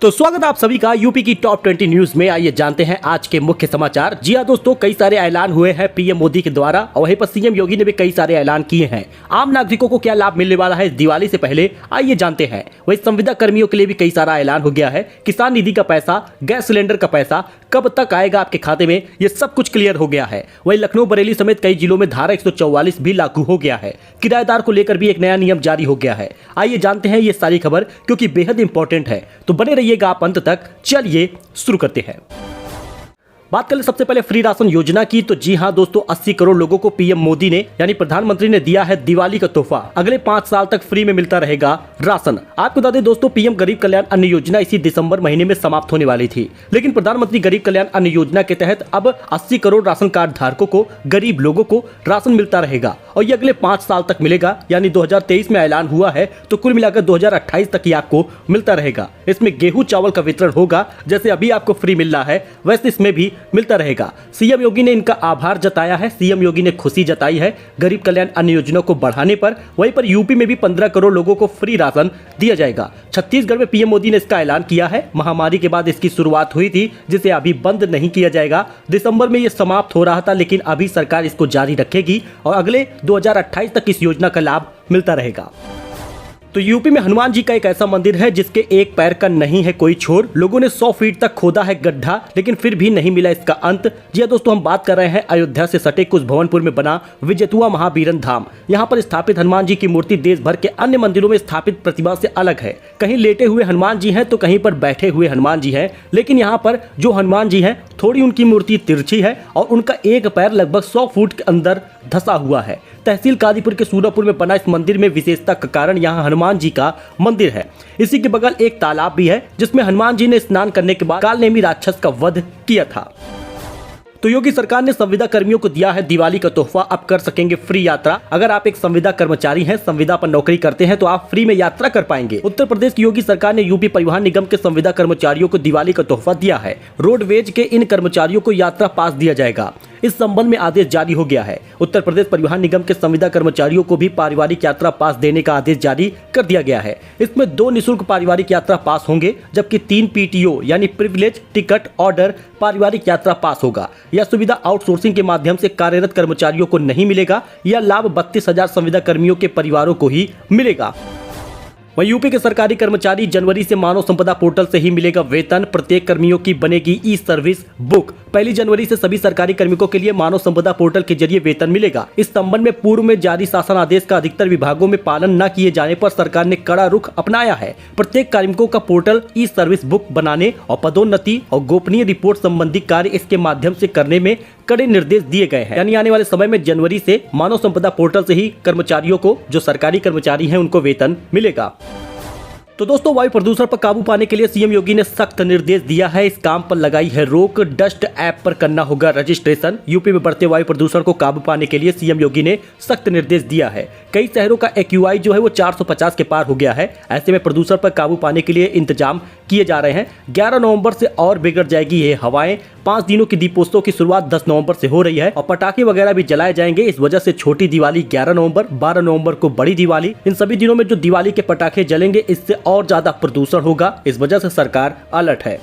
तो स्वागत है आप सभी का यूपी की टॉप 20 न्यूज में। आइए जानते हैं आज के मुख्य समाचार। जी हाँ दोस्तों, कई सारे ऐलान हुए हैं पीएम मोदी के द्वारा और वहीं पर सीएम योगी ने भी कई सारे ऐलान किए हैं। आम नागरिकों को क्या लाभ मिलने वाला है इस दिवाली से पहले, आइए जानते हैं। वही संविदा कर्मियों के लिए भी कई सारा ऐलान हो गया है। किसान निधि का पैसा, गैस सिलेंडर का पैसा कब तक आएगा आपके खाते में, ये सब कुछ क्लियर हो गया है। वही लखनऊ, बरेली समेत कई जिलों में धारा 144 भी लागू हो गया है। किराएदार को लेकर भी एक नया नियम जारी हो गया है। आइए जानते हैं ये सारी खबर, क्योंकि बेहद इंपॉर्टेंट है, तो बने रहिएगा आप अंत तक। चलिए शुरू करते हैं। बात करें सबसे पहले फ्री राशन योजना की, तो जी हां दोस्तों, 80 करोड़ लोगों को पीएम मोदी ने यानी प्रधानमंत्री ने दिया है दिवाली का तोहफा। अगले 5 साल तक फ्री में मिलता रहेगा राशन। आपको बता दें दोस्तों, पीएम गरीब कल्याण अन्न योजना इसी दिसंबर महीने में समाप्त होने वाली थी, लेकिन प्रधानमंत्री गरीब कल्याण अन्न योजना के तहत अब 80 करोड़ राशन कार्ड धारकों को, गरीब लोगों को राशन मिलता रहेगा और ये अगले 5 साल तक मिलेगा। यानी 2023 में ऐलान हुआ है, तो कुल मिलाकर 2028 तक ये आपको मिलता रहेगा। इसमें गेहूं चावल का वितरण होगा, जैसे अभी आपको फ्री मिल रहा है वैसे इसमें भी मिलता रहेगा। सीएम योगी ने इनका आभार जताया है। सीएम योगी ने खुशी जताई है गरीब कल्याण अन्न योजना को बढ़ाने पर। वहीं पर यूपी में भी 15 करोड़ लोगों को फ्री राशन दिया जाएगा। छत्तीसगढ़ में पीएम मोदी ने इसका ऐलान किया है। महामारी के बाद इसकी शुरुआत हुई थी, जिसे अभी बंद नहीं किया जाएगा। दिसंबर में यह समाप्त हो रहा था, लेकिन अभी सरकार इसको जारी रखेगी और अगले 2028 तक इस योजना का लाभ मिलता रहेगा। तो यूपी में हनुमान जी का एक ऐसा मंदिर है जिसके एक पैर का नहीं है कोई छोर। लोगों ने 100 फीट तक खोदा है गड्ढा, लेकिन फिर भी नहीं मिला इसका अंत। जी दोस्तों, हम बात कर रहे हैं अयोध्या से सटे कुछ भवनपुर में बना विजयतुआ महावीरन धाम। यहाँ पर स्थापित हनुमान जी की मूर्ति देश भर के अन्य मंदिरों में स्थापित प्रतिमा से अलग है। कहीं लेटे हुए हनुमान जी हैं तो कहीं पर बैठे हुए हनुमान जी हैं, लेकिन यहाँ पर जो हनुमान जी हैं थोड़ी उनकी मूर्ति तिरछी है और उनका एक पैर लगभग 100 फुट के अंदर धंसा हुआ है। तहसील कादीपुर के सूरापुर में बना इस मंदिर में विशेषता का कारण यहाँ हनुमान जी का मंदिर है। इसी के बगल एक तालाब भी है, जिसमें हनुमान जी ने स्नान करने के बाद कालनेमी राक्षस का वध किया था। तो योगी सरकार ने संविदा कर्मियों को दिया है दिवाली का तोहफा। अब कर सकेंगे फ्री यात्रा। अगर आप एक संविदा कर्मचारी हैं, संविदा पर नौकरी करते हैं, तो आप फ्री में यात्रा कर पाएंगे। उत्तर प्रदेश की योगी सरकार ने यूपी परिवहन निगम के संविदा कर्मचारियों को दिवाली का तोहफा दिया है। रोडवेज के इन कर्मचारियों को यात्रा पास दिया जाएगा। इस संबंध में आदेश जारी हो गया है। उत्तर प्रदेश परिवहन निगम के संविदा कर्मचारियों को भी पारिवारिक यात्रा पास देने का आदेश जारी कर दिया गया है। इसमें 2 निःशुल्क पारिवारिक यात्रा पास होंगे, जबकि 3 पीटीओ यानी प्रिविलेज टिकट ऑर्डर पारिवारिक यात्रा पास होगा। यह सुविधा आउटसोर्सिंग के माध्यम से कार्यरत कर्मचारियों को नहीं मिलेगा। यह लाभ 32,000 संविदा कर्मियों के परिवारों को ही मिलेगा। वहीं यूपी के सरकारी कर्मचारी जनवरी से मानव संपदा पोर्टल से ही मिलेगा वेतन। प्रत्येक कर्मियों की बनेगी ई सर्विस बुक। 1 जनवरी से सभी सरकारी कार्मिकों के लिए मानव संपदा पोर्टल के जरिए वेतन मिलेगा। इस संबंध में पूर्व में जारी शासन आदेश का अधिकतर विभागों में पालन न किए जाने पर सरकार ने कड़ा रुख अपनाया है। प्रत्येक कार्मिकों का पोर्टल ई सर्विस बुक बनाने और पदोन्नति और गोपनीय रिपोर्ट संबंधी कार्य इसके माध्यम से करने में कड़े निर्देश दिए गए हैं। यानी आने वाले समय में जनवरी से मानव संपदा पोर्टल से ही कर्मचारियों को, जो सरकारी कर्मचारी हैं, उनको वेतन मिलेगा। तो दोस्तों, वायु प्रदूषण पर काबू पाने के लिए सीएम योगी ने सख्त निर्देश दिया है। इस काम पर लगाई है रोक। डस्ट ऐप पर करना होगा रजिस्ट्रेशन। यूपी में बढ़ते वायु प्रदूषण को काबू पाने के लिए सीएम योगी ने सख्त निर्देश दिया है। कई शहरों का AQI जो है वो 450 के पार हो गया है। ऐसे में प्रदूषण पर काबू पाने के लिए इंतजाम किए जा रहे हैं। 11 नवंबर से और बिगड़ जाएगी ये हवाएं। 5 दिनों की दीपोत्सव की शुरुआत 10 नवंबर से हो रही है और पटाखे वगैरह भी जलाए जाएंगे। इस वजह से छोटी दिवाली 11 नवंबर, 12 नवंबर को बड़ी दिवाली। इन सभी दिनों में जो दिवाली के पटाखे जलेंगे, इससे और ज्यादा प्रदूषण होगा। इस वजह से सरकार अलर्ट है।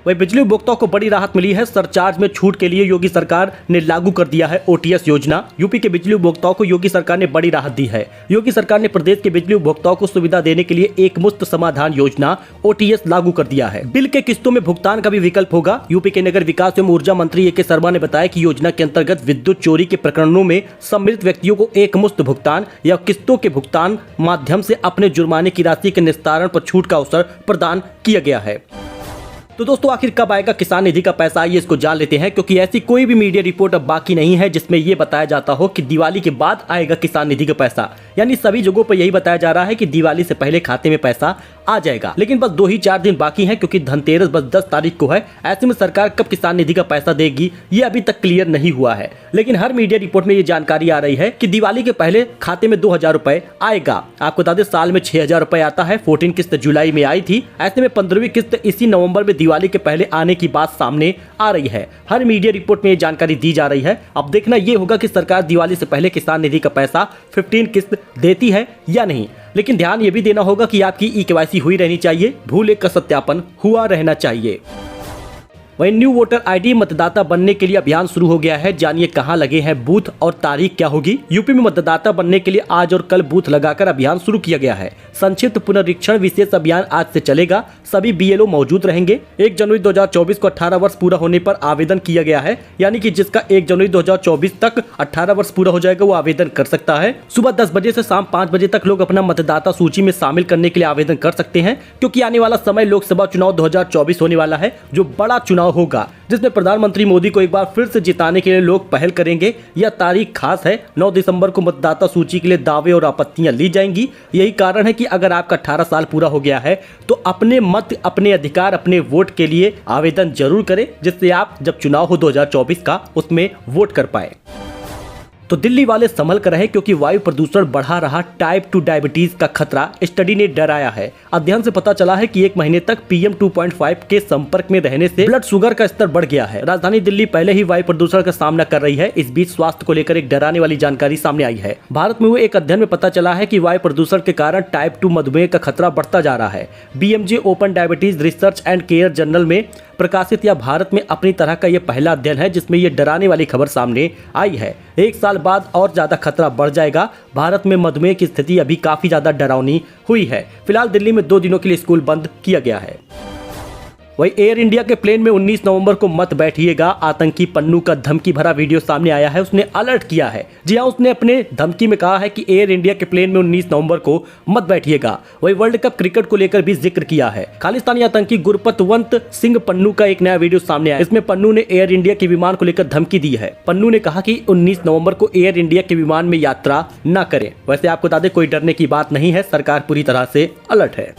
वही बिजली उपभोक्ताओं को बड़ी राहत मिली है। सरचार्ज में छूट के लिए योगी सरकार ने लागू कर दिया है OTS योजना। यूपी के बिजली उपभोक्ताओं को योगी सरकार ने बड़ी राहत दी है। योगी सरकार ने प्रदेश के बिजली उपभोक्ताओं को सुविधा देने के लिए एक मुफ्त समाधान योजना OTS लागू कर दिया है। बिल के किस्तों में भुगतान का भी विकल्प होगा। यूपी के नगर विकास एवं ऊर्जा मंत्री AK शर्मा ने बताया कि योजना के अंतर्गत विद्युत चोरी के प्रकरणों में सम्मिलित व्यक्तियों को एक मुश्त भुगतान या किस्तों के भुगतान माध्यम से अपने जुर्माने की राशि के निस्तारण पर छूट का अवसर प्रदान किया गया है। तो दोस्तों, आखिर कब आएगा किसान निधि का पैसा, आइए इसको जान लेते हैं, क्योंकि ऐसी कोई भी मीडिया रिपोर्ट अब बाकी नहीं है जिसमें यह बताया जाता हो कि दिवाली के बाद आएगा किसान निधि का पैसा। यानी सभी जगहों पर यही बताया जा रहा है कि दिवाली से पहले खाते में पैसा आ जाएगा। लेकिन बस 2 ही 4 दिन बाकी हैं, क्योंकि धनतेरस बस 10 तारीख को है। ऐसे में सरकार कब किसान निधि का पैसा देगी, ये अभी तक क्लियर नहीं हुआ है। लेकिन हर मीडिया रिपोर्ट में ये जानकारी आ रही है कि दिवाली के पहले खाते में 2000 रुपए आएगा। आपको बता दें, साल में 6000 रुपए आता है। 14 किस्त जुलाई में आई थी। ऐसे में 15वीं किस्त इसी नवंबर में दिवाली के पहले आने की बात सामने आ रही है। हर मीडिया रिपोर्ट में ये जानकारी दी जा रही है। अब देखना ये होगा कि सरकार दिवाली से पहले किसान निधि का पैसा 15 किस्त देती है या नहीं। लेकिन ध्यान ये भी देना होगा कि आपकी ई-केवाईसी हुई रहनी चाहिए, भूल 1 का सत्यापन हुआ रहना चाहिए। वहीं न्यू वोटर आईडी मतदाता बनने के लिए अभियान शुरू हो गया है। जानिए कहां लगे हैं बूथ और तारीख क्या होगी। यूपी में मतदाता बनने के लिए आज और कल बूथ लगाकर अभियान शुरू किया गया है। संक्षिप्त पुनरीक्षण विशेष अभियान आज से चलेगा। सभी बीएलओ मौजूद रहेंगे। 1 जनवरी 2024 को 18 वर्ष पूरा होने पर आवेदन किया गया है, यानी कि जिसका 1 जनवरी 2024 तक 18 वर्ष पूरा हो जाएगा वो आवेदन कर सकता है। सुबह 10 बजे से शाम 5 बजे तक लोग अपना मतदाता सूची में शामिल करने के लिए आवेदन कर सकते हैं, क्योंकि आने वाला समय लोकसभा चुनाव 2024 होने वाला है, जो बड़ा चुनाव होगा, जिसमें प्रधानमंत्री मोदी को एक बार फिर से जिताने के लिए लोग पहल करेंगे। यह तारीख खास है। 9 दिसंबर को मतदाता सूची के लिए दावे और आपत्तियां ली जाएंगी। यही कारण है कि अगर आपका 18 साल पूरा हो गया है तो अपने मत, अपने अधिकार, अपने वोट के लिए आवेदन जरूर करें, जिससे आप जब चुनाव हो 2024 का उसमें वोट कर पाए। तो दिल्ली वाले संभल कर रहे, क्योंकि वायु प्रदूषण बढ़ा रहा टाइप 2 डायबिटीज का खतरा स्टडी ने डराया है। अध्ययन से पता चला है कि 1 महीने तक PM 2.5 के संपर्क में रहने से ब्लड शुगर का स्तर बढ़ गया है। राजधानी दिल्ली पहले ही वायु प्रदूषण का सामना कर रही है। इस बीच स्वास्थ्य को लेकर एक डराने वाली जानकारी सामने आई है। भारत में हुए एक अध्ययन में पता चला है कि वायु प्रदूषण के कारण टाइप 2 मधुमेह का खतरा बढ़ता जा रहा है। BMJ open diabetes research and care journal में प्रकाशित यह भारत में अपनी तरह का यह पहला अध्ययन है जिसमें यह डराने वाली खबर सामने आई है। 1 साल बाद और ज्यादा खतरा बढ़ जाएगा। भारत में मधुमेह की स्थिति अभी काफी ज्यादा डरावनी हुई है। फिलहाल दिल्ली में 2 दिनों के लिए स्कूल बंद किया गया है। वही एयर इंडिया के प्लेन में 19 नवंबर को मत बैठिएगा। आतंकी पन्नू का धमकी भरा वीडियो सामने आया है। उसने अलर्ट किया है। जी हाँ, उसने अपने धमकी में कहा है कि एयर इंडिया के प्लेन में 19 नवंबर को मत बैठिएगा। वही वर्ल्ड कप क्रिकेट को लेकर भी जिक्र किया है। खालिस्तानी आतंकी गुरपतवंत सिंह पन्नू का एक नया वीडियो सामने आया। इसमें पन्नू ने एयर इंडिया के विमान को लेकर धमकी दी है। पन्नू ने कहा कि 19 नवंबर को एयर इंडिया के विमान में यात्रा न करें। वैसे आपको बता दें, कोई डरने की बात नहीं है। सरकार पूरी तरह से अलर्ट है।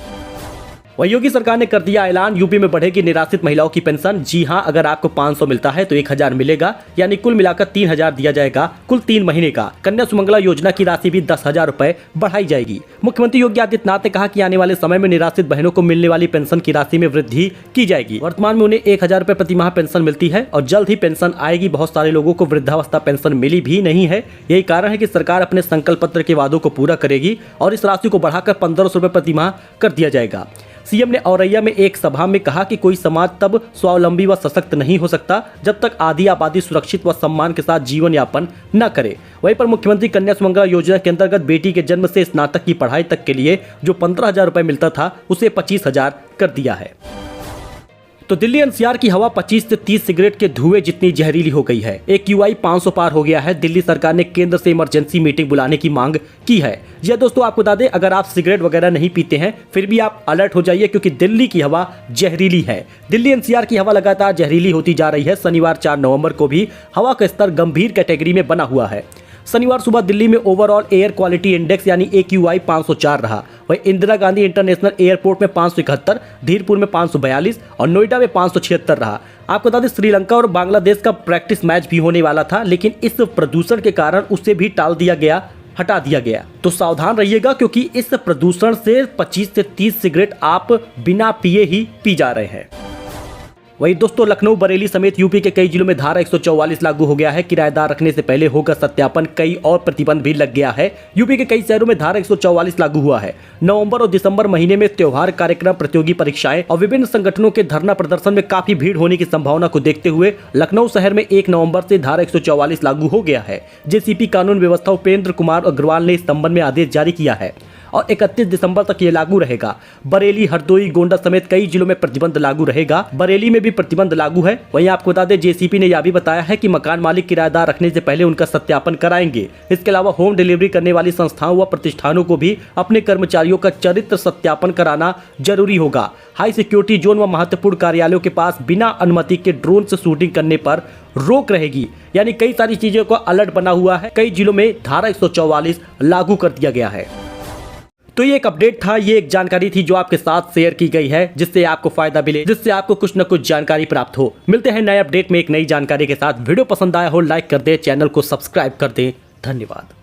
वही योगी सरकार ने कर दिया ऐलान, यूपी में बढ़ेगी निराश्रित महिलाओं की पेंशन। जी हां, अगर आपको 500 मिलता है तो 1000 मिलेगा, यानी कुल मिलाकर 3000 दिया जाएगा कुल 3 महीने का। कन्या सुमंगला योजना की राशि भी 10,000 रुपए बढ़ाई जाएगी। मुख्यमंत्री योगी आदित्यनाथ ने कहा कि आने वाले समय में निराश्रित बहनों को मिलने वाली पेंशन की राशि में वृद्धि की जाएगी। वर्तमान में उन्हें 1000 रुपए प्रति माह पेंशन मिलती है और जल्द ही पेंशन आएगी। बहुत सारे लोगों को वृद्धावस्था पेंशन मिली भी नहीं है। यही कारण है कि सरकार अपने संकल्प पत्र के वादों को पूरा करेगी और इस राशि को बढ़ाकर 1500 रुपए प्रति माह कर दिया जाएगा। सीएम ने औरैया में एक सभा में कहा कि कोई समाज तब स्वावलंबी व सशक्त नहीं हो सकता जब तक आधी आबादी सुरक्षित व सम्मान के साथ जीवन यापन न करे। वहीं पर मुख्यमंत्री कन्या सुमंगला योजना के अंतर्गत बेटी के जन्म से स्नातक की पढ़ाई तक के लिए जो 15,000 रुपए मिलता था उसे 25,000 कर दिया है। तो दिल्ली एनसीआर की हवा 25 से 30 सिगरेट के धुएं जितनी जहरीली हो गई है। AQI 500 पार हो गया है। दिल्ली सरकार ने केंद्र से इमरजेंसी मीटिंग बुलाने की मांग की है। जी दोस्तों, आपको बता दें, अगर आप सिगरेट वगैरह नहीं पीते हैं फिर भी आप अलर्ट हो जाइए, क्योंकि दिल्ली की हवा जहरीली है। दिल्ली एनसीआर की हवा लगातार जहरीली होती जा रही है। शनिवार 4 नवंबर को भी हवा का स्तर गंभीर कैटेगरी में बना हुआ है। शनिवार सुबह दिल्ली में ओवरऑल एयर क्वालिटी इंडेक्स यानी AQI 504 रहा। वहीं इंदिरा गांधी इंटरनेशनल एयरपोर्ट में 571, धीरपुर में 542 और नोएडा में 576 रहा। आपको बता दें, श्रीलंका और बांग्लादेश का प्रैक्टिस मैच भी होने वाला था, लेकिन इस प्रदूषण के कारण उसे भी टाल दिया गया, हटा दिया गया। तो सावधान रहिएगा, क्योंकि इस प्रदूषण से 25 से 30 सिगरेट आप बिना पिए ही पी जा रहे हैं। वही दोस्तों, लखनऊ, बरेली समेत यूपी के कई जिलों में धारा 144 लागू हो गया है। किराएदार रखने से पहले होगा सत्यापन। कई और प्रतिबंध भी लग गया है। यूपी के कई शहरों में धारा 144 लागू हुआ है। नवंबर और दिसंबर महीने में त्योहार, कार्यक्रम, प्रतियोगी परीक्षाएं और विभिन्न संगठनों के धरना प्रदर्शन में काफी भीड़ होने की संभावना को देखते हुए लखनऊ शहर में 1 नवंबर से धारा 144 लागू हो गया है। JCP कानून व्यवस्था उपेंद्र कुमार अग्रवाल ने इस संबंध में आदेश जारी किया है और 31 दिसंबर तक ये लागू रहेगा। बरेली, हरदोई, गोंडा समेत कई जिलों में प्रतिबंध लागू रहेगा। बरेली में भी प्रतिबंध लागू है। वहीं आपको बता दें, JCP ने यह भी बताया है कि मकान मालिक किराएदार रखने से पहले उनका सत्यापन कराएंगे। इसके अलावा होम डिलीवरी करने वाली संस्थाओं व प्रतिष्ठानों को भी अपने कर्मचारियों का चरित्र सत्यापन कराना जरूरी होगा। हाई सिक्योरिटी जोन व महत्वपूर्ण कार्यालयों के पास बिना अनुमति के ड्रोन से शूटिंग करने पर रोक रहेगी। यानी कई सारी चीजों का अलर्ट बना हुआ है। कई जिलों में धारा 144 लागू कर दिया गया है। तो ये एक अपडेट था, ये एक जानकारी थी जो आपके साथ शेयर की गई है, जिससे आपको फायदा मिले, जिससे आपको कुछ न कुछ जानकारी प्राप्त हो। मिलते हैं नए अपडेट में एक नई जानकारी के साथ। वीडियो पसंद आया हो लाइक कर दे, चैनल को सब्सक्राइब कर दे। धन्यवाद।